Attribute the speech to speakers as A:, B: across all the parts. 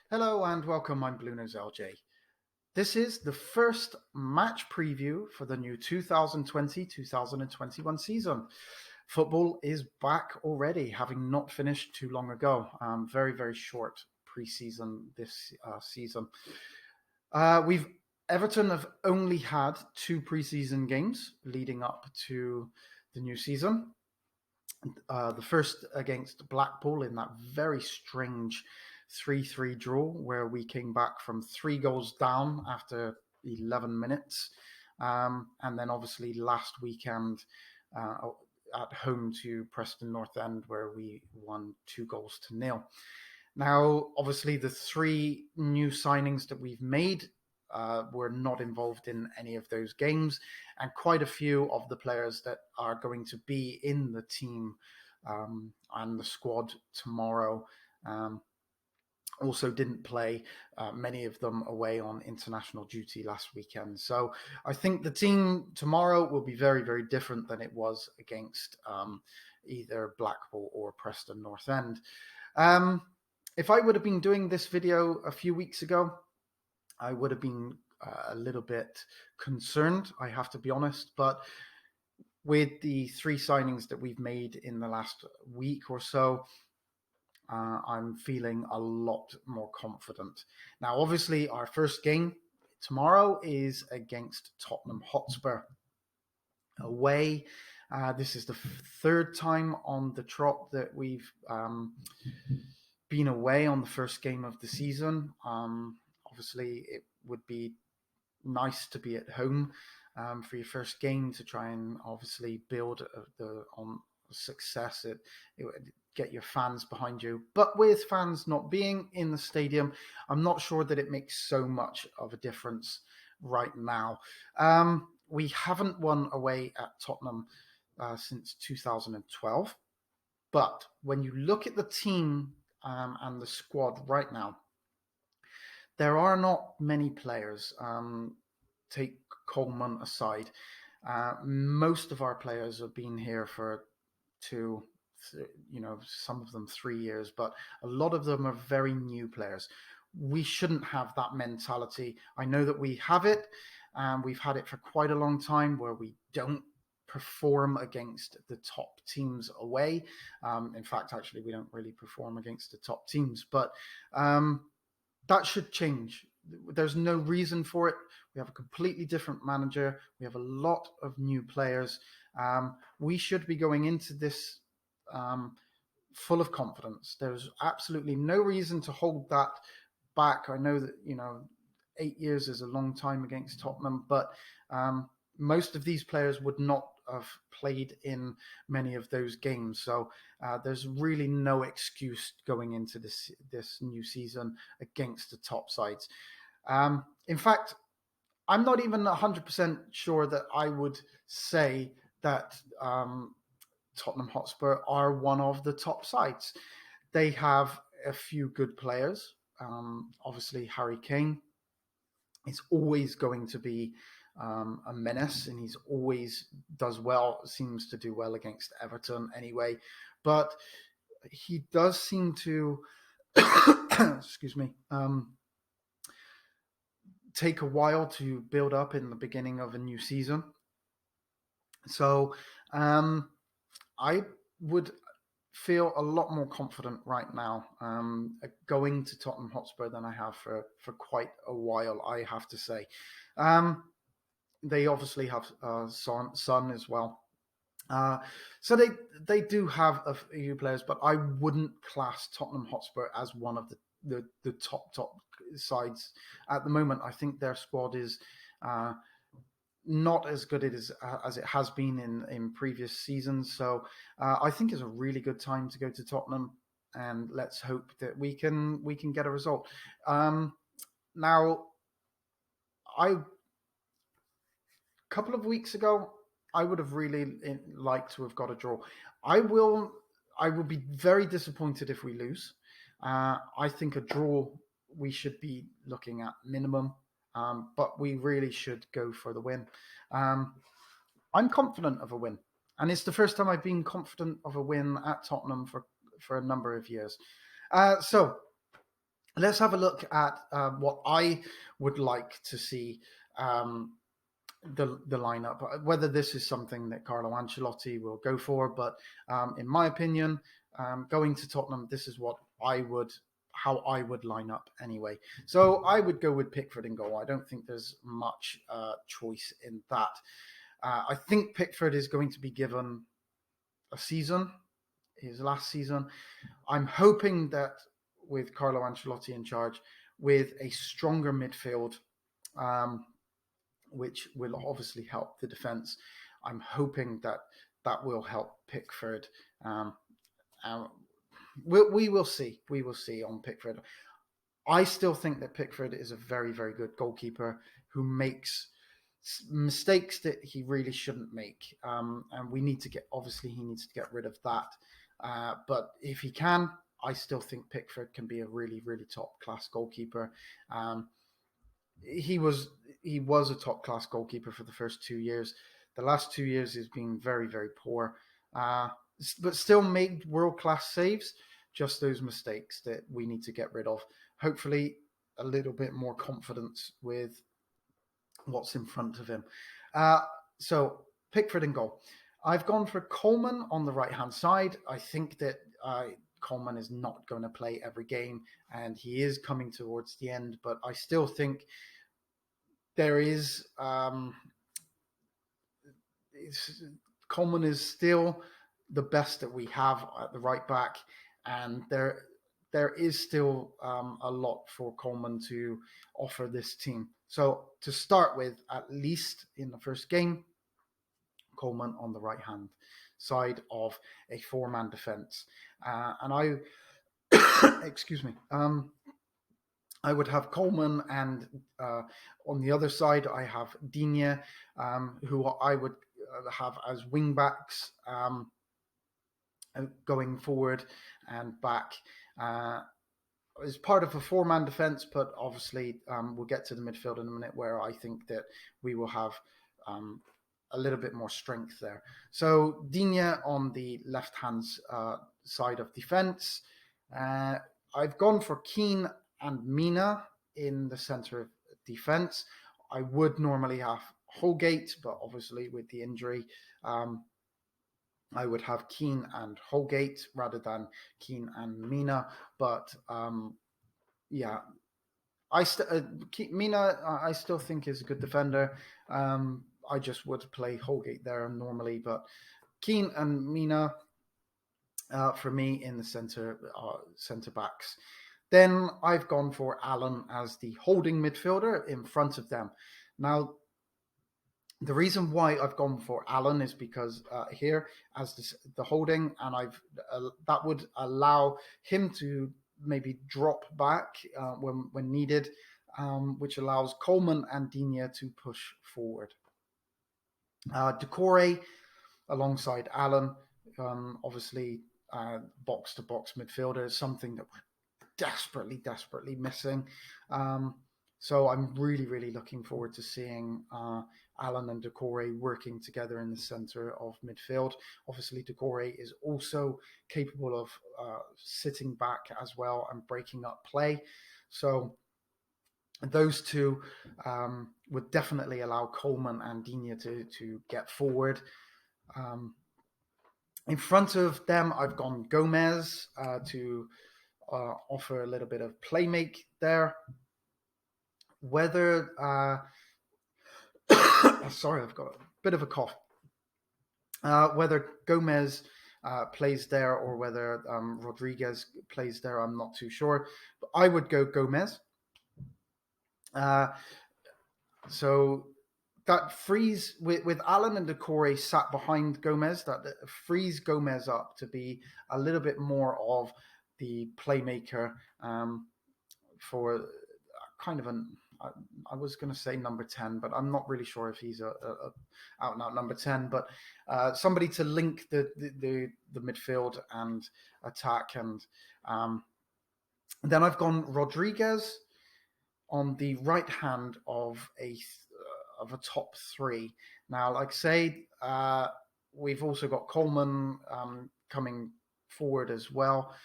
A: Hello and welcome, I'm BluenoseLJ. This is the first match preview for the new 2020-2021 season. Football is back already, having not finished too long ago. Very, very short pre-season this season. We've Everton have only had two pre-season games leading up to the new season. The first against Blackpool in that very strange 3-3 draw, where we came back from 3 goals down after 11 minutes. And then obviously last weekend at home to Preston North End, where we won 2 goals to 0. Now, obviously, the three new signings that we've made were not involved in any of those games, and quite a few of the players that are going to be in the team and the squad tomorrow also didn't play, many of them away on international duty last weekend. So I think the team tomorrow will be very, very different than it was against either Blackpool or Preston North End. If I would have been doing this video a few weeks ago, I would have been a little bit concerned, I have to be honest. But with the three signings that we've made in the last week or so, I'm feeling a lot more confident. Now, obviously, our first game tomorrow is against Tottenham Hotspur away. This is the third time on the trot that we've been away on the first game of the season. Obviously, it would be nice to be at home for your first game to try and obviously build on success. It would get your fans behind you. But with fans not being in the stadium, I'm not sure that it makes so much of a difference right now. We haven't won away at Tottenham since 2012. But when you look at the team and the squad right now, there are not many players. Take Coleman aside, most of our players have been here for some of them 3 years, but a lot of them are very new players. We shouldn't have that mentality. I know that we have it, and we've had it for quite a long time, where we don't perform against the top teams away. In fact, actually, we don't really perform against the top teams, but that should change. There's no reason for it. We have a completely different manager. We have a lot of new players. We should be going into this full of confidence. There's absolutely no reason to hold that back. I know that 8 years is a long time against Tottenham, but most of these players would not have played in many of those games. So there's really no excuse going into this new season against the top sides. In fact, I'm not even 100% sure that I would say that Tottenham Hotspur are one of the top sides. They have a few good players. Obviously, Harry Kane is always going to be a menace, and he's always seems to do well against Everton anyway. But he does seem to, excuse me, take a while to build up in the beginning of a new season. So I would feel a lot more confident right now going to Tottenham Hotspur than I have for quite a while, I have to say. They obviously have Son as well. So they do have a few players, but I wouldn't class Tottenham Hotspur as one of the top sides at the moment. I think their squad is not as good as it has been in previous seasons. So I think it's a really good time to go to Tottenham, and let's hope that we can get a result. Now, a couple of weeks ago, I would have really liked to have got a draw. I will be very disappointed if we lose. I think a draw we should be looking at minimum, but we really should go for the win. I'm confident of a win, and it's the first time I've been confident of a win at Tottenham for a number of years. So let's have a look at what I would like to see. The lineup, whether this is something that Carlo Ancelotti will go for, but in my opinion, going to Tottenham, this is how I would line up anyway. So I would go with Pickford in goal. I don't think there's much choice in that. I think Pickford is going to be given a season, his last season. I'm hoping that with Carlo Ancelotti in charge, with a stronger midfield, um, which will obviously help the defence. I'm hoping that that will help Pickford. Uh, we will see. We will see on Pickford. I still think that Pickford is a very, very good goalkeeper who makes mistakes that he really shouldn't make. And we need to he needs to get rid of that. But if he can, I still think Pickford can be a really, really top class goalkeeper. Um, he was he was a top class goalkeeper for the first 2 years. The last 2 years has been very, very poor, uh, but still made world class saves. Just those mistakes that we need to get rid of. Hopefully, a little bit more confidence with what's in front of him. Uh, so Pickford in goal. I've gone for Coleman on the right hand side. I think that Coleman is not going to play every game, and he is coming towards the end. But I still think there is Coleman is still the best that we have at the right back, and there is still a lot for Coleman to offer this team. So to start with, at least in the first game, Coleman on the right hand side of a four-man defense, and I excuse me. I would have Coleman, and on the other side, I have Digne, who I would have as wing backs going forward and back. As part of a four-man defence, but obviously we'll get to the midfield in a minute where I think that we will have a little bit more strength there. So Digne on the left-hand side of defence. I've gone for Keane and Mina in the centre of defence. I would normally have Holgate, but obviously with the injury, I would have Keane and Holgate rather than Keane and Mina. But yeah, Mina. I still think is a good defender. I just would play Holgate there normally, but Keane and Mina for me in the centre backs. Then I've gone for Allen as the holding midfielder in front of them. Now, the reason why I've gone for Allen is because here as the holding, and that would allow him to maybe drop back when needed, which allows Coleman and Digne to push forward. Decore alongside Allen, obviously box to box midfielder is something that we're desperately missing. So I'm really, really looking forward to seeing Allen and Decore working together in the centre of midfield. Obviously, Decore is also capable of sitting back as well and breaking up play. So those two would definitely allow Coleman and Digne to get forward. In front of them, I've gone Gomez to offer a little bit of playmake there. Whether sorry, I've got a bit of a cough. Whether Gomez plays there or whether Rodriguez plays there, I'm not too sure. But I would go Gomez. So that frees with Allen and Decore sat behind Gomez, that frees Gomez up to be a little bit more of the playmaker for kind of an. I was going to say number 10, but I'm not really sure if he's a out and out number 10. But somebody to link the midfield and attack, and then I've gone Rodriguez on the right hand of a top three. Now, like I say, we've also got Coleman coming forward as well.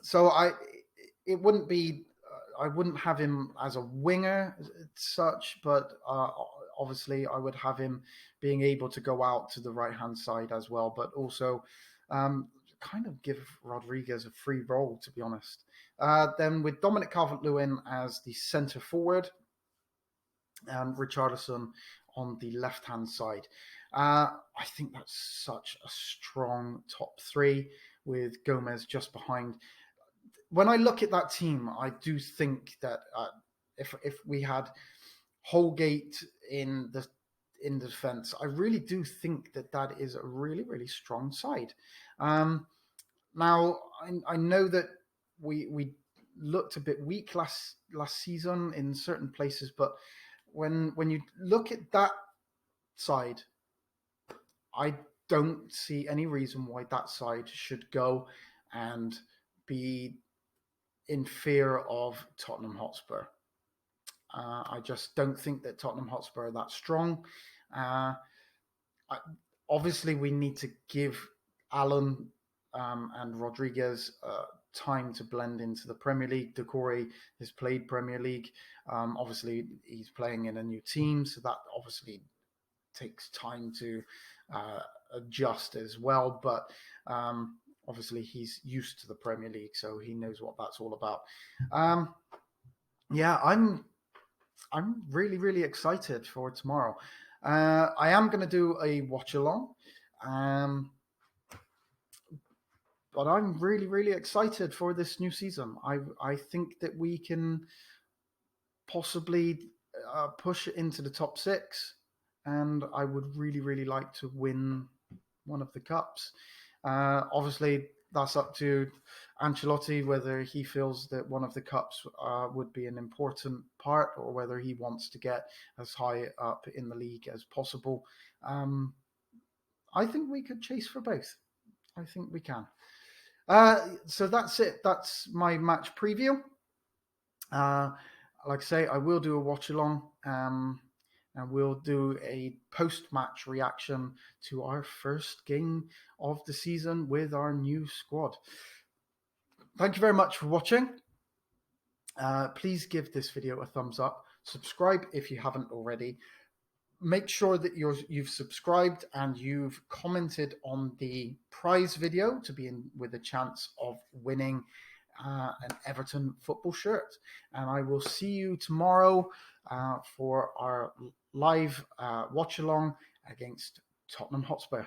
A: So it wouldn't be. I wouldn't have him as a winger as such, but obviously I would have him being able to go out to the right hand side as well, but also kind of give Rodriguez a free role, to be honest. Then with Dominic Calvert-Lewin as the centre forward and Richarlison on the left hand side. I think that's such a strong top three with Gomez just behind. When I look at that team, I do think that if we had Holgate in the defence, I really do think that that is a really, really strong side. Now, I know that we looked a bit weak last season in certain places, but when you look at that side, I don't see any reason why that side should go and be in fear of Tottenham Hotspur. I just don't think that Tottenham Hotspur are that strong. Obviously, we need to give Allen and Rodriguez time to blend into the Premier League. Decore has played Premier League. Obviously, he's playing in a new team, so that obviously takes time to adjust as well. But obviously, he's used to the Premier League, so he knows what that's all about. Yeah, I'm really, really excited for tomorrow. I am going to do a watch along, but I'm really, really excited for this new season. I think that we can possibly push it into the top six, and I would really, really like to win one of the cups. Obviously, that's up to Ancelotti whether he feels that one of the cups would be an important part or whether he wants to get as high up in the league as possible. I think we could chase for both. I think we can. So that's it. That's my match preview. Like I say, I will do a watch along. And we'll do a post-match reaction to our first game of the season with our new squad. Thank you very much for watching. Please give this video a thumbs up. Subscribe if you haven't already. Make sure that you've subscribed and you've commented on the prize video to be in with a chance of winning an Everton football shirt. And I will see you tomorrow for our live watch along against Tottenham Hotspur.